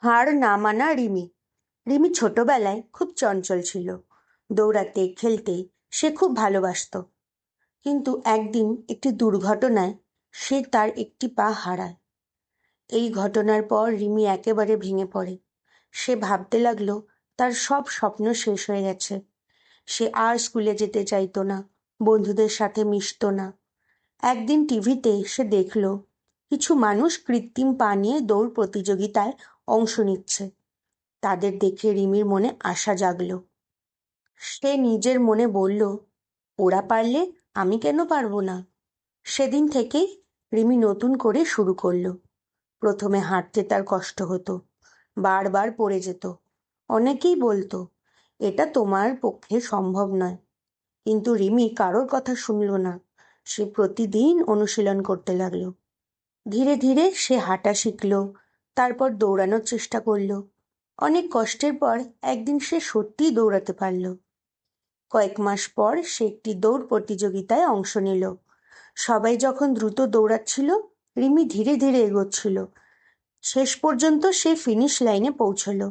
হার না মানা রিমি। রিমি ছোটবেলায় খুব চঞ্চল ছিল। দৌড়াতে খেলতে সে খুব ভালোবাসতো। কিন্তু একদিন একটি দুর্ঘটনায় সে তার একটি পা হারায়। এই ঘটনার পর রিমি একেবারে ভেঙে পড়ে। সে ভাবতে লাগলো তার সব স্বপ্ন শেষ হয়ে গেছে। সে আর স্কুলে যেতে চাইতো না, বন্ধুদের সাথে মিশতো না। একদিন টিভিতে সে দেখলো কিছু মানুষ কৃত্রিম পা নিয়ে দৌড় প্রতিযোগিতায় অংশ নিচ্ছে। তাদের দেখে রিমির মনে আশা জাগলো। সে নিজের মনে বলল, ওরা পারলে আমি কেন পারবো না? সেদিন থেকেই রিমি নতুন করে শুরু করলো। প্রথমে হাঁটতে তার কষ্ট হতো, বারবার পড়ে যেত। অনেকেই বলতো, এটা তোমার পক্ষে সম্ভব নয়। কিন্তু রিমি কারোর কথা শুনল না। সে প্রতিদিন অনুশীলন করতে লাগলো। ধীরে ধীরে সে হাঁটা শিখলো, তারপর দৌড়ানোর চেষ্টা করলো। অনেক কষ্টের পর একদিন সে সত্যিই দৌড়াতে পারল। কয়েক মাস পর সে একটি দৌড় প্রতিযোগিতায় অংশ নিল। সবাই যখন দ্রুত দৌড়াচ্ছিল, রিমি ধীরে ধীরে এগোচ্ছিল। শেষ পর্যন্ত সে ফিনিশ লাইনে পৌঁছলো।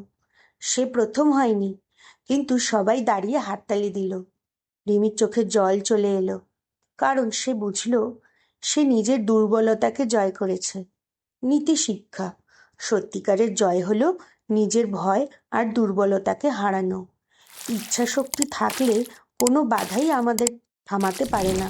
সে প্রথম হয়নি, কিন্তু সবাই দাঁড়িয়ে হাততালি দিল। রিমির চোখে জল চলে এলো, কারণ সে বুঝলো সে নিজের দুর্বলতাকে জয় করেছে। নীতি শিক্ষা: সত্যিকারের জয় হলো নিজের ভয় আর দুর্বলতাকে হারানো। ইচ্ছাশক্তি থাকলে কোনো বাধাই আমাদের থামাতে পারে না।